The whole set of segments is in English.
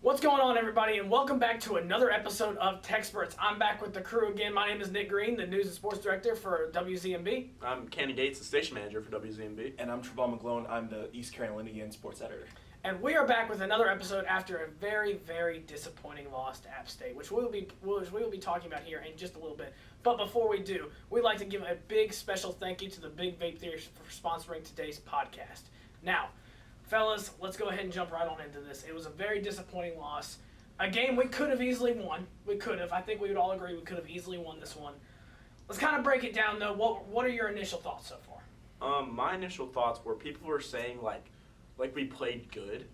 What's going on, everybody, and welcome back to another episode of TECspertZ. I'm back with the crew again. My name is Nick Green, the News and Sports Director for WZMB. I'm Cannon Gates, the Station Manager for WZMB. And I'm Trevon McGlone. I'm the East Carolinian Sports Editor. And we are back with another episode after a very, very disappointing loss to App State, which we will be talking about here in just a little bit. But before we do, we'd like to give a big special thank you to the Big Vape Theory for sponsoring today's podcast. Now, fellas, let's go ahead and jump right on into this. It was a very disappointing loss. A game we could have easily won. We could have. I think we would all agree we could have easily won this one. Let's kind of break it down, though. What are your initial thoughts so far? My initial thoughts were people were saying, like we played good.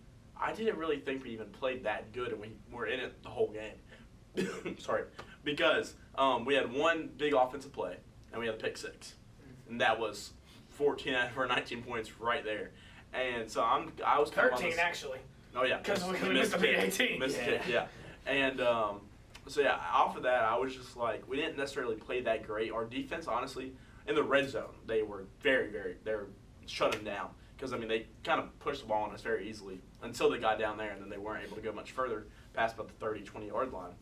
I didn't really think we even played that good, and we were in it the whole game. Sorry. Because we had one big offensive play, and we had a pick six. And that was 14 out of our 19 points right there. And so I was kind of 13, actually. Oh, yeah. Because we missed the big 18. Missed the kick, yeah. And so, yeah, off of that, I was just like, we didn't necessarily play that great. Our defense, honestly, in the red zone, they were they were shutting down. Because, I mean, they kind of pushed the ball on us very easily until they got down there, and then they weren't able to go much further past about the 30, 20-yard line.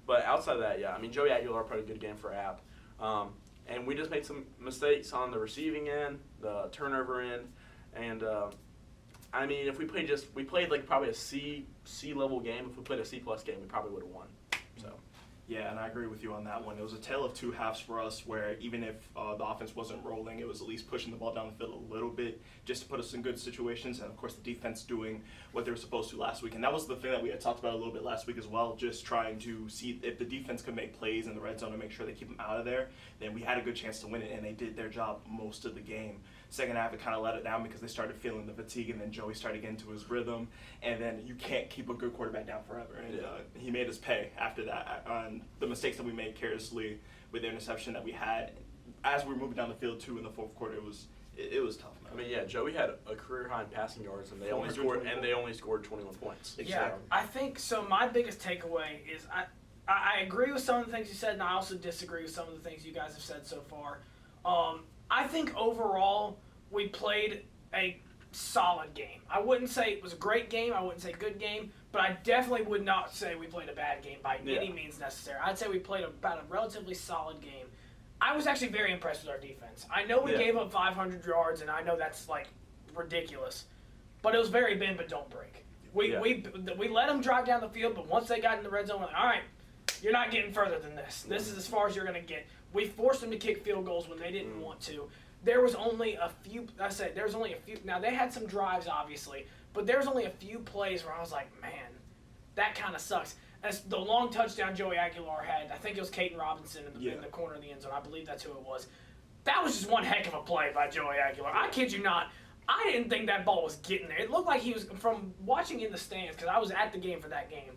But outside of that, yeah, I mean, Joey Aguilar played a good game for App. And we just made some mistakes on the receiving end, the turnover end. And, I mean, if we played like probably a C level game. If we played a C+ game, we probably would have won. So. Yeah, and I agree with you on that one. It was a tale of two halves for us where even if the offense wasn't rolling, it was at least pushing the ball down the field a little bit just to put us in good situations. And, of course, the defense doing what they were supposed to last week. And that was the thing that we had talked about a little bit last week as well, just trying to see if the defense could make plays in the red zone and make sure they keep them out of there. Then we had a good chance to win it, and they did their job most of the game. Second half, it kind of let it down because they started feeling the fatigue, and then Joey started getting to his rhythm. And then you can't keep a good quarterback down forever. And he made us pay after that on the mistakes that we made carelessly with the interception that we had. As we were moving down the field, too, in the fourth quarter, it was tough, man. I mean, yeah, Joey had a career high in passing yards, and they only scored 21 points. Exactly. Yeah, I think so. My biggest takeaway is I agree with some of the things you said, and I also disagree with some of the things you guys have said so far. I think overall we played a solid game. I wouldn't say it was a great game. I wouldn't say good game. But I definitely would not say we played a bad game by any means necessary. I'd say we played about a relatively solid game. I was actually very impressed with our defense. I know we gave up 500 yards, and I know that's, like, ridiculous. But it was very bend but don't break. We let them drive down the field, but once they got in the red zone, we're like, all right, you're not getting further than this. This is as far as you're going to get. We forced them to kick field goals when they didn't want to. There was only a few. Now, they had some drives, obviously, but there was only a few plays where I was like, man, that kind of sucks. As the long touchdown Joey Aguilar had, I think it was Caden Robinson in the corner of the end zone. I believe that's who it was. That was just one heck of a play by Joey Aguilar. I kid you not. I didn't think that ball was getting there. It looked like he was, from watching in the stands, because I was at the game for that game.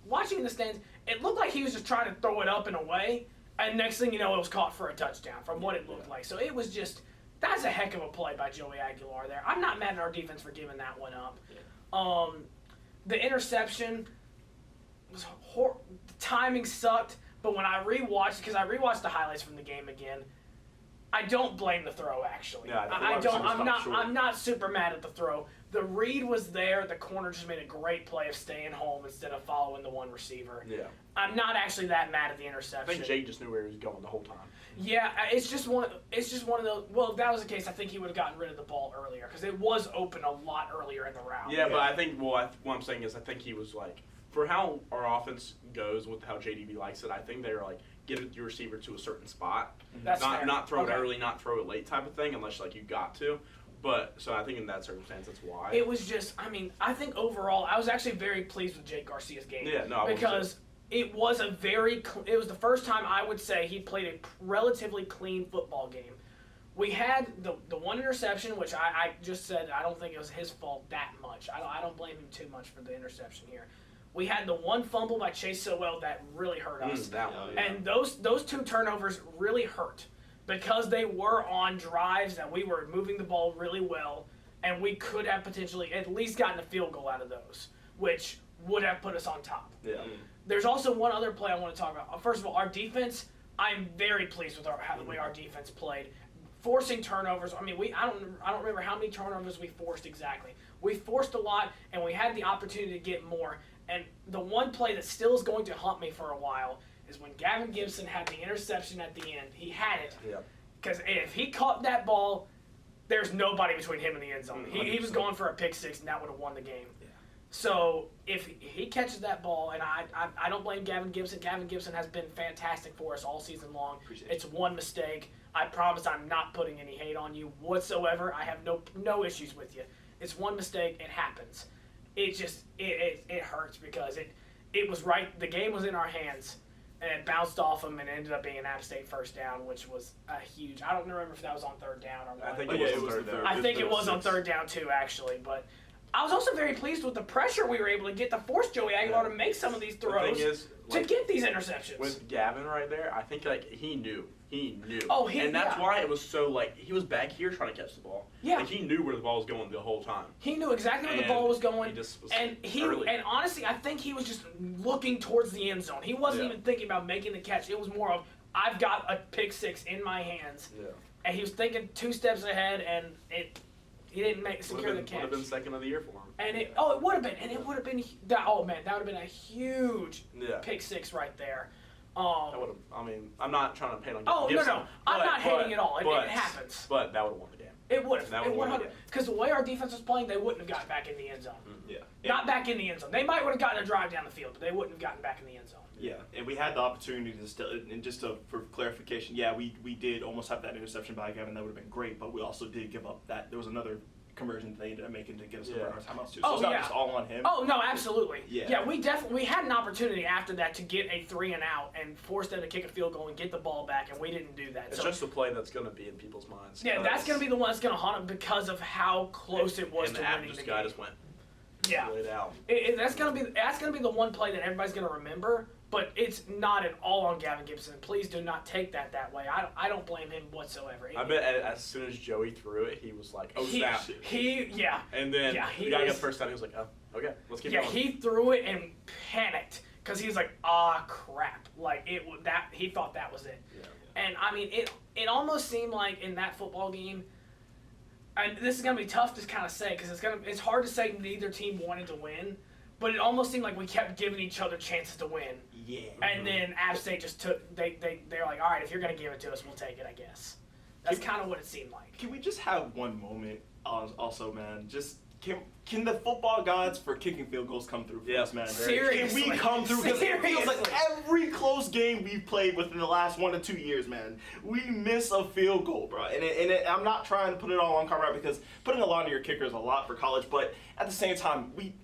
Watching in the stands, it looked like he was just trying to throw it up and away, and next thing you know, it was caught for a touchdown from what it looked like. So it was just, that's a heck of a play by Joey Aguilar there. I'm not mad at our defense for giving that one up. The interception was the timing sucked, but when I rewatched, because I rewatched the highlights from the game again, I don't blame the throw, actually. Yeah, I'm not super mad at the throw. The read was there. The corner just made a great play of staying home instead of following the one receiver. Yeah. I'm not actually that mad at the interception. I think Jake just knew where he was going the whole time. Yeah, it's just one of those. Well, if that was the case, I think he would have gotten rid of the ball earlier because it was open a lot earlier in the round. Yeah, but I think what I'm saying is I think he was like, for how our offense goes with how JDB likes it, I think they're like, get your receiver to a certain spot. That's not throw it early, not throw it late type of thing, unless like you got to. But so I think in that circumstance, that's why. It was just, I mean, I think overall, I was actually very pleased with Jake Garcia's game. Yeah, no, because it was it was the first time I would say he played a relatively clean football game. We had the one interception, which I just said I don't think it was his fault that much. I don't blame him too much for the interception here. We had the one fumble by Chase Sowell that really hurt us. That one, yeah. And those two turnovers really hurt because they were on drives that we were moving the ball really well, and we could have potentially at least gotten a field goal out of those, which would have put us on top. Yeah. There's also one other play I want to talk about. First of all, our defense, I'm very pleased with the way our defense played. Forcing turnovers. I mean, I don't remember how many turnovers we forced exactly. We forced a lot, and we had the opportunity to get more. And the one play that still is going to haunt me for a while is when Gavin Gibson had the interception at the end. He had it. Yeah. Because if he caught that ball, there's nobody between him and the end zone. He was 100%. going for a pick six, and that would have won the game. Yeah. So if he catches that ball, and I don't blame Gavin Gibson. Gavin Gibson has been fantastic for us all season long. Appreciate It's one mistake. I promise I'm not putting any hate on you whatsoever. I have no issues with you. It's one mistake. It happens. It just it hurts because it was right. The game was in our hands, and it bounced off him and ended up being an App State first down, which was a huge. I don't remember if that was on third down or what. I think Oh, it yeah, was on third down. I think it was on 6. third down too, actually. But I was also very pleased with the pressure we were able to get to force Joey Aguilar to make some of these The throws thing is, to like, get these interceptions. with Gavin right there, I think like he knew. Oh, and that's yeah. why it was so like he was back here trying to catch the ball. Yeah. Like he knew where the ball was going the whole time. He knew exactly where the And ball was going, he just was and early. and honestly, I think he was just looking towards the end zone. He wasn't Yeah. even thinking about making the catch. It was more of I've got a pick six in my hands, Yeah. and he was thinking 2 steps ahead, and he didn't secure the Would catch. have been second of the year for him. And it would have been, and it would have been that. Oh man, that would have been a huge Yeah. pick six right there. That would have. I mean, I'm not trying to paint on. Oh, no, Gibson, no. I'm not hating at all. It but- happens. But that would have won the game. It would have. That It would've would won have. the game. Because the way our defense was playing, they wouldn't have gotten back in the end zone. Yeah. Not back in the end zone. They might would have gotten a drive down the field, but they wouldn't have gotten back in the end zone. Yeah, and we had the opportunity to still, and just for clarification, yeah, we did almost have that interception by Gavin. That would have been great, but we also did give up that. There was another conversion they ended up making to get us to Yeah. our timeouts too. So Oh, it's not yeah. just all on him. Oh no, absolutely. Yeah. We had an opportunity after that to get a 3 and out and force them to kick a field goal and get the ball back, and we didn't do that. It's So just the play that's going to be in people's minds. yeah, that's gonna be the one that's gonna haunt them because of how close it was and to the app winning the just game. guy just went Yeah. laid out. That's gonna be the one play that everybody's gonna remember, but it's not at all on Gavin Gibson. Please do not take that way. I don't blame him whatsoever. I bet as soon as Joey threw it, he was like, "Oh snap!" Yeah. And then Yeah, he the guy got is- the first time. He was like, "Oh, okay, let's keep Yeah, going." he threw it and panicked because he was like, "Ah, crap!" Like he thought that was it. Yeah. And I mean, it almost seemed like in that football game, and this is gonna be tough to kind of say because it's hard to say neither team wanted to win, but it almost seemed like we kept giving each other chances to win. Yeah. And then App State just took they're like, all right, if you're gonna give it to us, we'll take it, I guess. That's kind of what it seemed like. Can we just have one moment, also, man? Just can the football gods for kicking field goals come through for Yeah. us, man? Seriously. Can we come through? Because it feels like Seriously. every close game we've played within the last 1 to 2 years, man, we miss a field goal, bro. And I'm not trying to put it all on Conrad because putting a lot on your kicker is a lot for college, but at the same time, we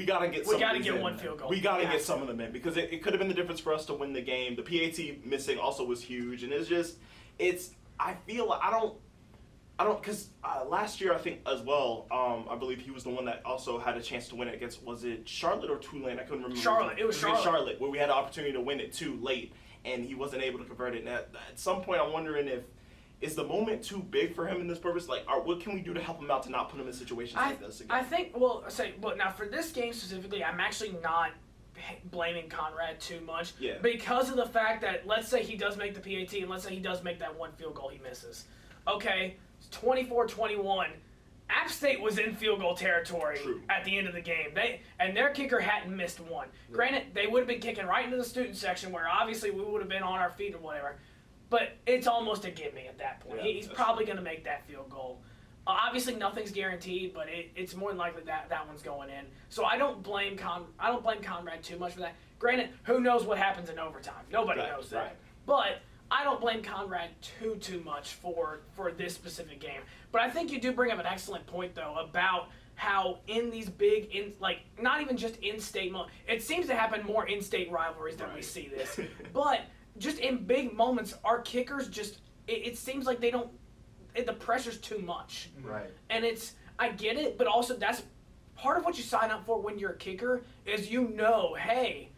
gotta get some. We gotta of these get in, one man. fill goal. We gotta Yeah. get some of them in because it could have been the difference for us to win the game. The PAT missing also was huge, and I feel like I don't, because last year I think as well, I believe he was the one that also had a chance to win it against, was it Charlotte or Tulane? I couldn't remember. Charlotte. It was against Charlotte. Charlotte, where we had the opportunity to win it too late, and he wasn't able to convert it. And at some point, I'm wondering is the moment too big for him in this purpose? Like, what can we do to help him out to not put him in situations like this again? I think, but now for this game specifically, I'm actually not blaming Conrad too much Yeah. because of the fact that let's say he does make the PAT and let's say he does make that one field goal he misses. Okay, it's 24-21. App State was in field goal territory True. at the end of the game. Their kicker hadn't missed one. Yeah. Granted, they would have been kicking right into the student section where obviously we would have been on our feet or whatever. But it's almost a gimme at that point. Yeah, He's that's probably going to make that field goal. Obviously, nothing's guaranteed, but it's more than likely that one's going in. So I don't blame Conrad too much for that. Granted, who knows what happens in overtime? Nobody Right, knows that. right. But I don't blame Conrad too much for this specific game. But I think you do bring up an excellent point though about how in these big not even just in-state it seems to happen more in-state rivalries than we Right. see this. But just in big moments, our kickers it seems like they don't. The pressure's too much. Right. And I get it, but also that's part of what you sign up for when you're a kicker is hey,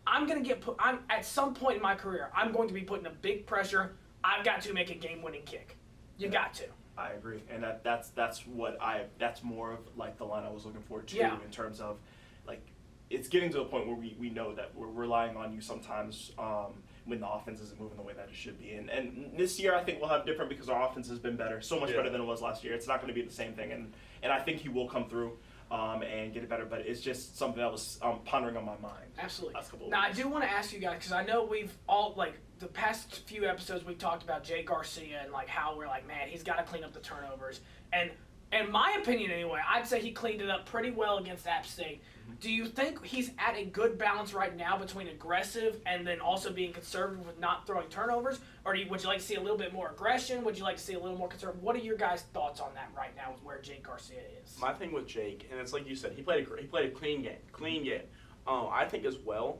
I'm gonna I'm at some point in my career, I'm going to be putting a big pressure. I've got to make a game-winning kick. You got to. I agree, and that's more of like the line I was looking for too, Yeah. in terms of like it's getting to a point where we know that we're relying on you sometimes when the offense isn't moving the way that it should be, and this year I think we'll have different because our offense has been better, so much Yeah. better than it was last year. It's not going to be the same thing, and I think he will come through. and get it better. But it's just something that was pondering on my mind. Absolutely. Last couple of Now, I weeks. do want to ask you guys, because I know we've all, like, the past few episodes we've talked about Jay Garcia and, like, how we're like, man, he's got to clean up the turnovers. And in my opinion, anyway, I'd say he cleaned it up pretty well against App State. Do you think he's at a good balance right now between aggressive and then also being conservative with not throwing turnovers? Or would you like to see a little bit more aggression? Would you like to see a little more conservative? What are your guys' thoughts on that right now with where Jake Garcia is? My thing with Jake, and it's like you said, he played a clean game. I think as well.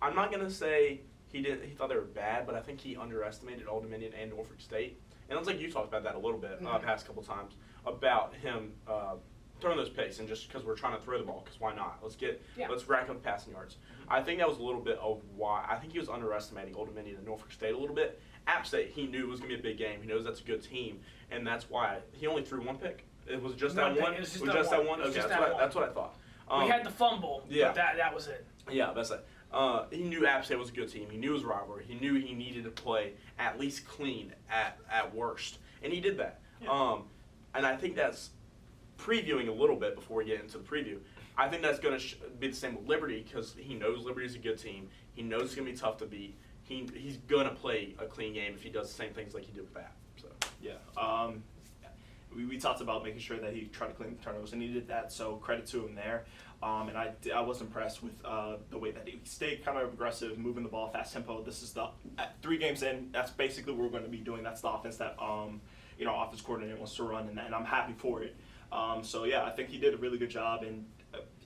I'm not gonna say he thought they were bad, but I think he underestimated Old Dominion and Norfolk State. And it's like you talked about that a little bit past couple times about him throwing those picks, and just because we're trying to throw the ball, because why not? Let's rack up passing yards. I think that was a little bit of why. I think he was underestimating Old Dominion and Norfolk State a little bit. App State, he knew it was gonna be a big game. He knows that's a good team, and that's why he only threw one pick. It was just that one. It was just that one. It was Okay, just that's what I thought. We had the fumble, yeah. but that was it. Yeah, that's it. He knew App State was a good team. He knew it was a rivalry. He knew he needed to play at least clean at worst, and he did that. Yeah. And I think that's previewing a little bit before we get into the preview. I think that's going to be the same with Liberty, because he knows Liberty is a good team. He knows it's going to be tough to beat. He's going to play a clean game if he does the same things like he did with that. So Yeah. We talked about making sure that he tried to clean the turnovers, and he did that, so credit to him there. And I was impressed with the way that he stayed kind of aggressive, moving the ball, fast tempo. This is the 3 games in, that's basically what we're going to be doing. That's the offense that offense coordinator wants to run, and I'm happy for it. So yeah, I think he did a really good job, and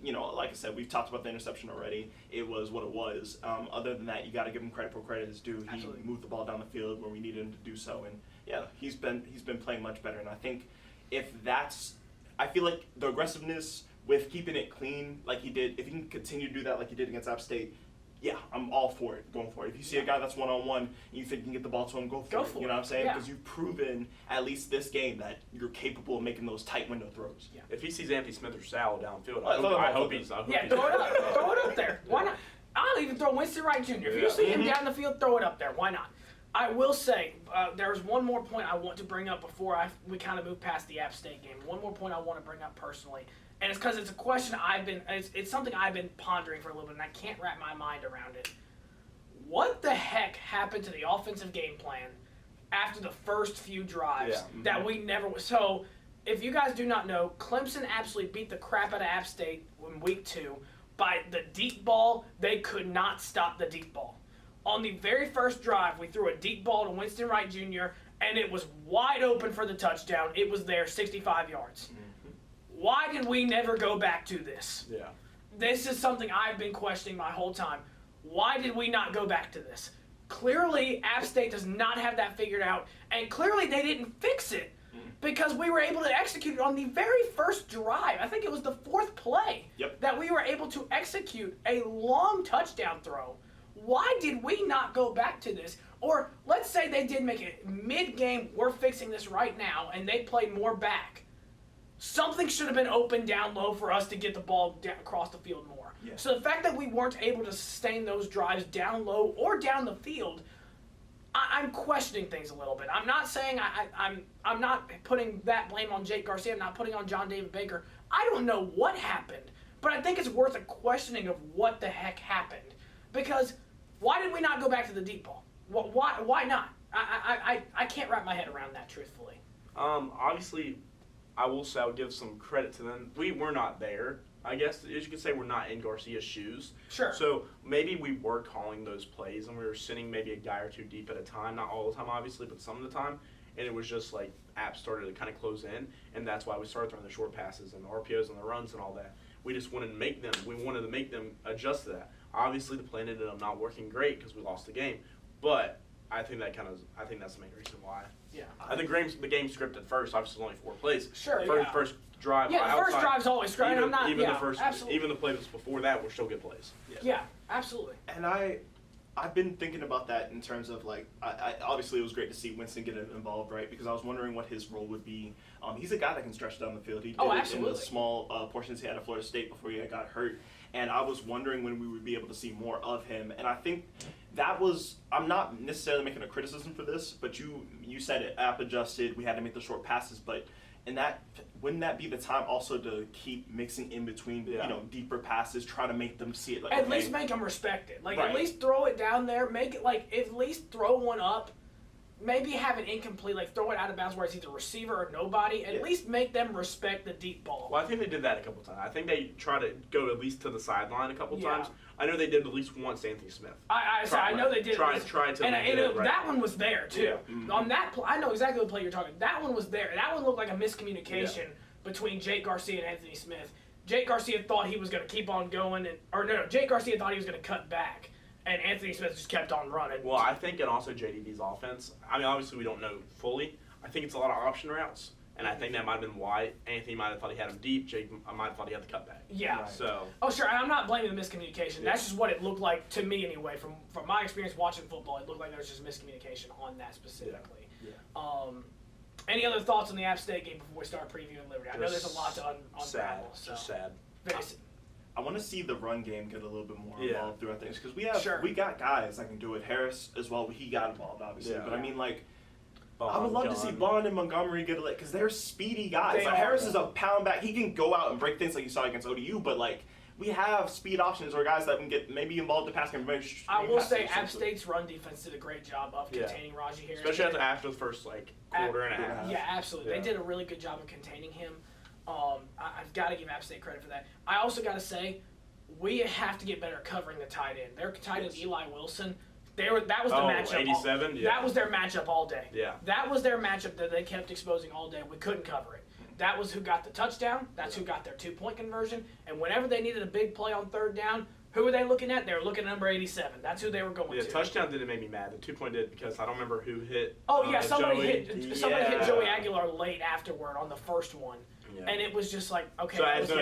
like I said, we've talked about the interception already. It was what it was. Other than that, you got to give him credit where credit is due. Absolutely. He moved the ball down the field where we needed him to do so, and yeah, he's been playing much better. And I think I feel like the aggressiveness with keeping it clean like he did, if he can continue to do that like he did against App State, yeah, I'm all for it, going for it. If you see a guy that's one-on-one and you think you can get the ball to him, go for it. You know what I'm saying? Yeah. Because you've proven, at least this game, that you're capable of making those tight window throws. Yeah. if he sees Anthony Smith or Sal downfield, Oh, I hope he's. Yeah, throw it up. Throw it up there. Why not? I'll even throw Winston Wright Jr. If you see him down the field, throw it up there. Why not? I will say, there's one more point I want to bring up before we kind of move past the App State game. One more point I want to bring up personally, and it's because it's a question it's something I've been pondering for a little bit, and I can't wrap my mind around it. What the heck happened to the offensive game plan after the first few drives that we never – so if you guys do not know, Clemson absolutely beat the crap out of App State in week 2 by the deep ball. They could not stop the deep ball. On the very first drive, we threw a deep ball to Winston Wright Jr., and it was wide open for the touchdown. It was there, 65 yards. Why did we never go back to this? Yeah. This is something I've been questioning my whole time. Why did we not go back to this? Clearly, App State does not have that figured out, and clearly they didn't fix it because we were able to execute it on the very first drive. I think it was the 4th play that we were able to execute a long touchdown throw. Why did we not go back to this? Or let's say they did make it mid-game, we're fixing this right now, and they played more back. Something should have been open down low for us to get the ball across the field more. Yeah. So the fact that we weren't able to sustain those drives down low or down the field, I'm questioning things a little bit. I'm not saying I'm not putting that blame on Jake Garcia. I'm not putting on John David Baker. I don't know what happened, but I think it's worth a questioning of what the heck happened. Because why did we not go back to the deep ball? Why not? I can't wrap my head around that, truthfully. Obviously, I will say I'll give some credit to them. We were not there. I guess, as you could say, we're not in Garcia's shoes. Sure. So maybe we were calling those plays, and we were sitting maybe a guy or two deep at a time. Not all the time, obviously, but some of the time. And it was just like apps started to kind of close in, and that's why we started throwing the short passes and the RPOs and the runs and all that. We just wanted to make them adjust to that. Obviously, the plan ended up not working great because we lost the game, but I think that's the main reason why. Yeah. I think the game scripted first. Obviously, only 4 plays. Sure. First drive. Yeah, the first drive's always great. Even, I'm not. even Yeah, the first, absolutely. even the play that's before that were still good plays. Yeah, absolutely. And I've been thinking about that in terms of like, I obviously it was great to see Winston get involved, right? Because I was wondering what his role would be. He's a guy that can stretch down the field. He did it in the small portions he had at Florida State before he got hurt. And I was wondering when we would be able to see more of him. And I think I'm not necessarily making a criticism for this, but you said it, app adjusted, we had to make the short passes, but And wouldn't that be the time also to keep mixing in between, deeper passes, try to make them see it like at least make them respect it. Like Right. at least throw it down there, make it like at least throw one up. Maybe have it incomplete, like throw it out of bounds where it's either receiver or nobody. At least make them respect the deep ball. Well, I think they did that a couple times. I think they tried to go at least to the sideline a couple times. I know they did at least once to Anthony Smith. I know they did. Try to. And that one was there too. Yeah. Mm-hmm. On that, I know exactly what play you're talking. That one was there. That one looked like a miscommunication between Jake Garcia and Anthony Smith. Jake Garcia thought he was going to keep on going, Jake Garcia thought he was going to cut back. And Anthony Smith just kept on running. Well, I think, and also JDB's offense, I mean, obviously we don't know fully. I think it's a lot of option routes, and I think that might have been why Anthony might have thought he had him deep. Jake might have thought he had the cutback. Yeah. So. Oh, sure, and I'm not blaming the miscommunication. That's just what it looked like to me anyway. From my experience watching football, it looked like there was just miscommunication on that specifically. Yeah. Any other thoughts on the App State game before we start previewing Liberty? I know there's a lot to unravel. Sad. So. Just sad. Very I want to see the run game get a little bit more Yeah. involved throughout things because we got guys that can do it. Harris as well. He got involved obviously, but I mean like. I would love to see Bond and Montgomery get it because they're speedy guys. Like Harris is a pound back. He can go out and break things like you saw against ODU, but like we have speed options or guys that can get maybe involved in pass game. I will say App State's run defense did a great job of containing Raji Harris. Especially after the first quarter and a half. Yeah, absolutely. They did a really good job of containing him. I've got to give App State credit for that. I also got to say, we have to get better at covering the tight end. Their tight end, Eli Wilson, that was the matchup. 87? Yeah. That was their matchup all day. Yeah. That was their matchup that they kept exposing all day. We couldn't cover it. That was who got the touchdown. That's who got their 2-point conversion. And whenever they needed a big play on third down, who were they looking at? They were looking at number 87. That's who they were going to. The touchdown didn't make me mad. The 2-point did because I don't remember who hit. Oh, yeah, somebody Joey. hit Joey Aguilar late afterward on the first one. Yeah. And it was just like, okay. So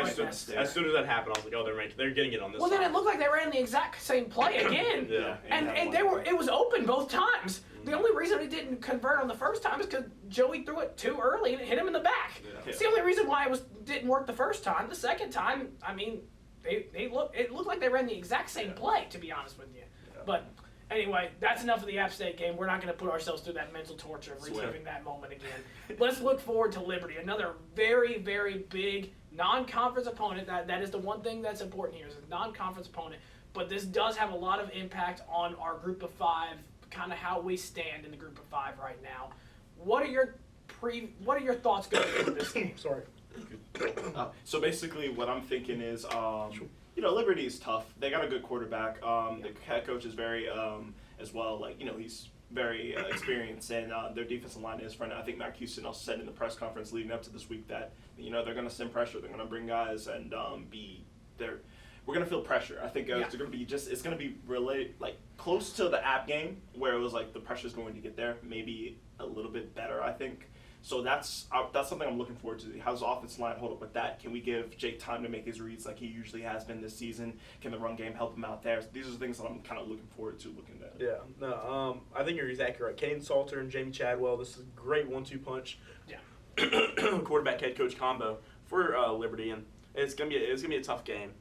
as soon as that happened, I was like, oh, they're getting it on this. Well, side. then it looked like they ran the exact same play again. Yeah. And it was open both times. The only reason it didn't convert on the first time is because Joey threw it too early and it hit him in the back. Yeah. It's the only reason why didn't work the first time. The second time, I mean, it looked like they ran the exact same play, to be honest with you. Yeah. But anyway, that's enough of the App State game. We're not going to put ourselves through that mental torture of reliving that moment again. Let's look forward to Liberty, another very, very big non-conference opponent. That is the one thing that's important here, is a non-conference opponent. But this does have a lot of impact on our Group of Five, kind of how we stand in the Group of Five right now. What are your thoughts going into this game? Sorry. So basically, what I'm thinking is, Liberty is tough. They got a good quarterback. The head coach is very, as well. He's very experienced, and their defensive line is front. I think Matt Houston also said in the press conference leading up to this week that they're going to send pressure. They're going to bring guys and we're going to feel pressure. I think it's going to be it's going to be really close to the App game where it was like the pressure's going to get there. Maybe a little bit better, I think. So that's something I'm looking forward to. How does the offensive line hold up with that? Can we give Jake time to make his reads like he usually has been this season? Can the run game help him out there? These are the things that I'm kind of looking forward to looking at. Yeah, no, I think you're exactly right. Caden Salter and Jamie Chadwell, this is a great 1-2 punch. Yeah. Quarterback head coach combo for Liberty, and it's gonna be a tough game.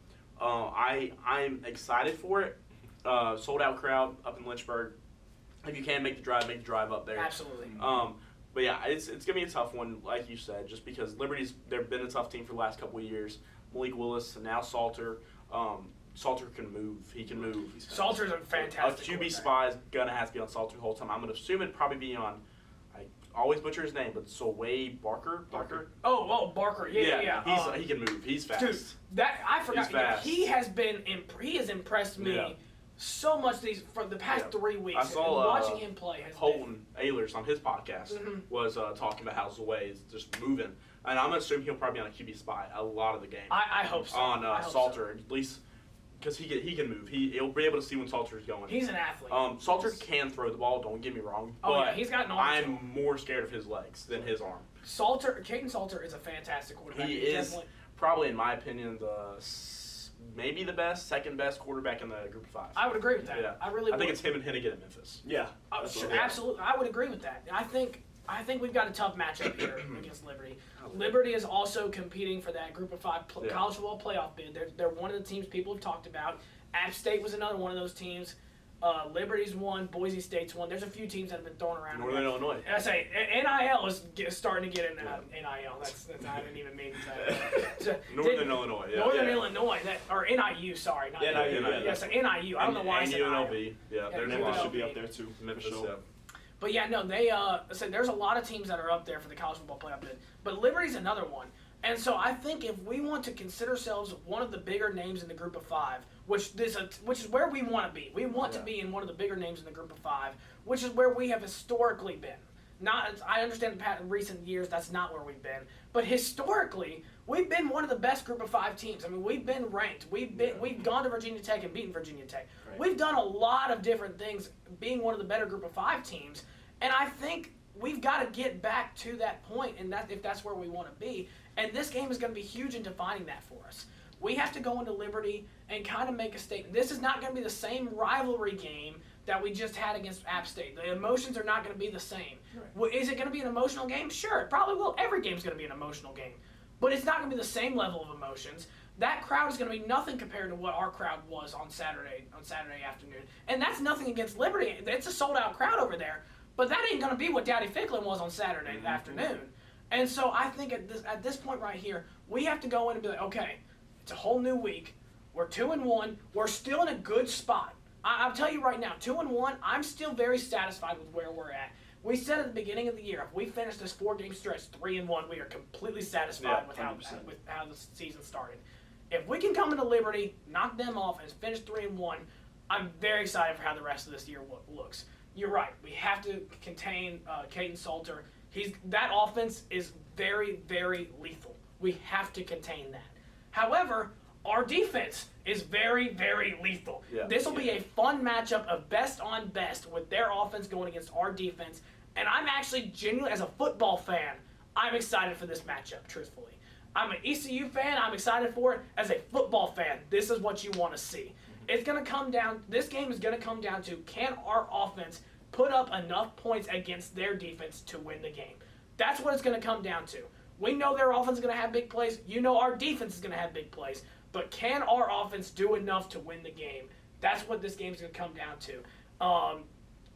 I'm excited for it. Sold out crowd up in Lynchburg. If you can make the drive up there. Absolutely. But yeah, it's gonna be a tough one, like you said, just because they've been a tough team for the last couple of years. Malik Willis and now Salter. Salter can move. He can move. Salter's a fantastic. A QB spy is gonna have to be on Salter the whole time. I'm gonna assume it'd probably be on. I always butcher his name, but Solway Barker. Oh, Barker. Yeah. He can move. He's fast. Dude, I forgot. He's fast. He has impressed me so much for the past 3 weeks. I saw watching him play. Holton Ehlers on his podcast was talking about how Solway is just moving, and I'm assuming he'll probably be on a QB spy a lot of the game. I hope so. On Salter, at least because he can move. He'll be able to see when Salter's going. He's an athlete. Salter can throw the ball. Don't get me wrong. But he's got an arm. I'm more scared of his legs than his arm. Caden Salter is a fantastic quarterback. He is probably, in my opinion, maybe the second best quarterback in the Group of Five. I would agree with that. Yeah. I think it's him and Hennigan at Memphis. Yeah. Absolutely. I would agree with that. I think we've got a tough matchup here against Liberty. Liberty is also competing for that Group of Five college football playoff bid. They're one of the teams people have talked about. App State was another one of those teams. Liberty's won. Boise State's won. There's a few teams that have been thrown around. Northern Illinois. I say NIL is starting to get in NIL. That's I didn't even mean that. Northern Illinois. Yeah. Northern Illinois, or NIU. Sorry, not NIU. Yeah, so NIU. I don't know why I said UNLV. Yeah, Memphis UNLV. should be up there too. Memphis. For sure. Yeah. But yeah, no, they said there's a lot of teams that are up there for the college football playoff bid. But Liberty's another one. And so I think if we want to consider ourselves one of the bigger names in the group of 5, which is where we want to be. We want to be in one of the bigger names in the group of 5, which is where we have historically been. I understand in recent years that's not where we've been, but historically we've been one of the best group of 5 teams. I mean, we've been ranked. We've gone to Virginia Tech and beaten Virginia Tech. Right. We've done a lot of different things, being one of the better group of 5 teams, and I think we've got to get back to that point, and if that's where we want to be. And this game is going to be huge in defining that for us. We have to go into Liberty and kind of make a statement. This is not going to be the same rivalry game that we just had against App State. The emotions are not going to be the same. Right. Well, is it going to be an emotional game? Sure, it probably will. Every game's going to be an emotional game. But it's not going to be the same level of emotions. That crowd is going to be nothing compared to what our crowd was on Saturday afternoon. And that's nothing against Liberty. It's a sold-out crowd over there. But that ain't going to be what Daddy Ficklin was on Saturday afternoon. And so I think at this point right here, we have to go in and be like, okay, it's a whole new week. We're 2-1. We're still in a good spot. I'll tell you right now, 2-1, I'm still very satisfied with where we're at. We said at the beginning of the year, if we finish this 4-game stretch 3-1, we are completely satisfied with how the season started. If we can come into Liberty, knock them off, and finish 3-1, I'm very excited for how the rest of this year looks. You're right. We have to contain Caden Salter. That offense is very, very lethal. We have to contain that. However, our defense is very, very lethal. Yeah. This will be a fun matchup of best on best with their offense going against our defense. And I'm actually genuinely, as a football fan, I'm excited for this matchup, truthfully. I'm an ECU fan. I'm excited for it. As a football fan, this is what you want to see. It's going to come down, this game is going to come down to, can our offense put up enough points against their defense to win the game? That's what it's going to come down to. We know their offense is going to have big plays. You know our defense is going to have big plays. But can our offense do enough to win the game? That's what this game is going to come down to.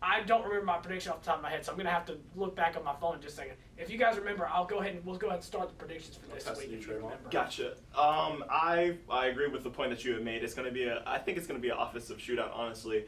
I don't remember my prediction off the top of my head, so I'm going to have to look back on my phone in just a second. If you guys remember, we'll go ahead and start the predictions for this week. If you remember. Gotcha. I agree with the point that you have made. It's going to be I think it's going to be an offensive shootout, honestly.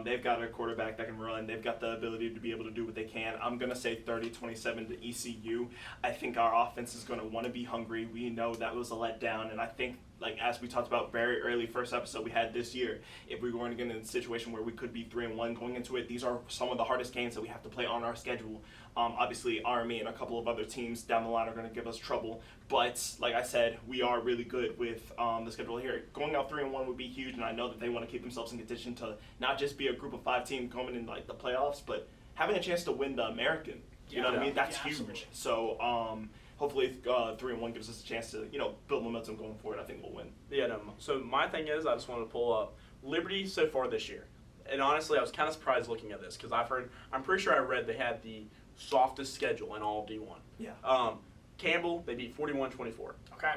They've got a quarterback that can run. They've got the ability to be able to do what they can. I'm going to say 30-27 to ECU. I think our offense is going to want to be hungry. We know that was a letdown, and I think, like as we talked about very early first episode we had this year, if we were going to get in a situation where we could be 3-1 going into it, these are some of the hardest games that we have to play on our schedule. Obviously, Army and a couple of other teams down the line are going to give us trouble. But like I said, we are really good with the schedule here. Going out 3-1 would be huge, and I know that they want to keep themselves in contention to not just be a group of 5 team coming in like the playoffs, but having a chance to win the American. You know what I mean? That's huge. Absolutely. So hopefully 3-1 gives us a chance to build momentum going forward. I think we'll win. Yeah, no. So my thing is, I just wanted to pull up Liberty so far this year, and honestly, I was kind of surprised looking at this because I'm pretty sure I read they had the softest schedule in all of D1. Yeah. Campbell, they beat 41-24. Okay.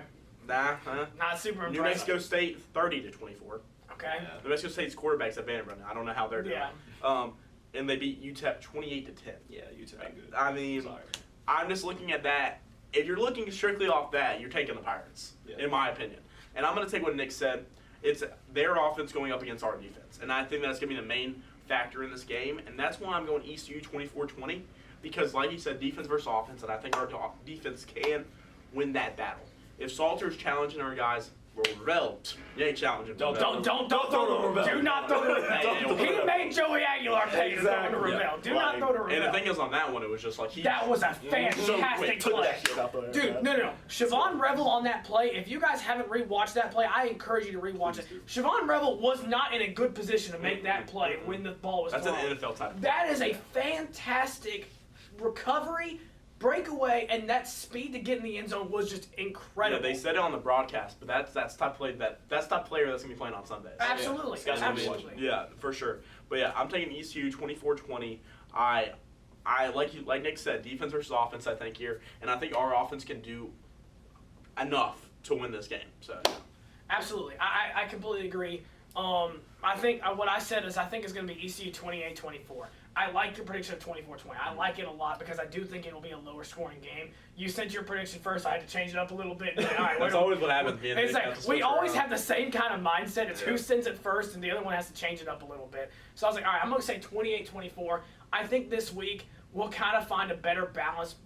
Nah. Not super impressive. New Mexico State 30-24. Okay. Yeah. New Mexico State's quarterbacks at Vanderbilt. I don't know how they're doing. Yeah. And they beat UTEP 28-10. Yeah, UTEP ain't good. I mean, Sorry. I'm just looking at that. If you're looking strictly off that, you're taking the Pirates, in my opinion. And I'm going to take what Nick said. It's their offense going up against our defense. And I think that's going to be the main factor in this game. And that's why I'm going ECU 24-20. Because, like you said, defense versus offense. And I think our defense can win that battle. If Salter's challenging our guys, Ravel, you ain't challenging. Don't throw the Ravel. Do not throw the Ravel. He made Joey Aguilar pay to throw the Ravel. Do not throw the Ravel. And the thing is, on that one, it was just like that was a fantastic play. Dude, no. Siobhan Revel on that play, if you guys haven't rewatched that play, I encourage you to rewatch it. Siobhan Revel was not in a good position to make that play when the ball was thrown. That's an NFL type. That is a fantastic recovery, breakaway, and that speed to get in the end zone was just incredible. Yeah, they said it on the broadcast, but that's top play that's top player that's gonna be playing on Sundays. Absolutely, yeah. absolutely. Yeah, for sure. But yeah, I'm taking ECU 24-20. I like Nick said, defense versus offense. I think here, and I think our offense can do enough to win this game. So absolutely, I completely agree. I think what I said is I think it's going to be ECU 28-24. I like your prediction of 24-20. I like it a lot because I do think it will be a lower scoring game. You sent your prediction first. I had to change it up a little bit. All right, That's always what happens. It's like we always have the same kind of mindset. It's who sends it first, and the other one has to change it up a little bit. So I was like, all right, I'm going to say 28-24. I think this week we'll kind of find a better balance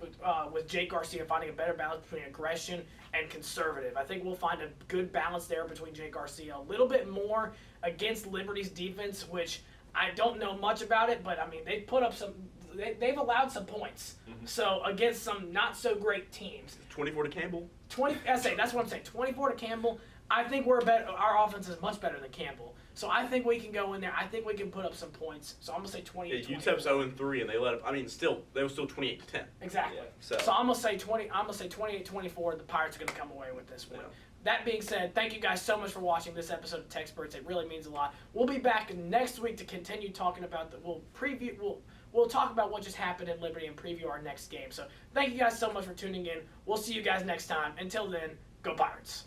with Jake Garcia, finding a better balance between aggression and conservative. I think we'll find a good balance there between Jake Garcia. A little bit more against Liberty's defense, which I don't know much about it, but I mean they've put up some. They've allowed some points. Mm-hmm. So against some not so great teams. 24 to Campbell. That's what I'm saying. 24 to Campbell. I think we're better. Our offense is much better than Campbell. So I think we can go in there. I think we can put up some points. So I'm gonna say 28. Yeah, UTEP's 0-3, and they let up. I mean, they were still 28 to 10. Exactly. Yeah, so I'm gonna say 20. I'm gonna say 28-24. The Pirates are gonna come away with this one. Yeah. That being said, thank you guys so much for watching this episode of TECspertZ. It really means a lot. We'll be back next week to continue talking about We'll talk about what just happened in Liberty and preview our next game. So thank you guys so much for tuning in. We'll see you guys next time. Until then, go Pirates.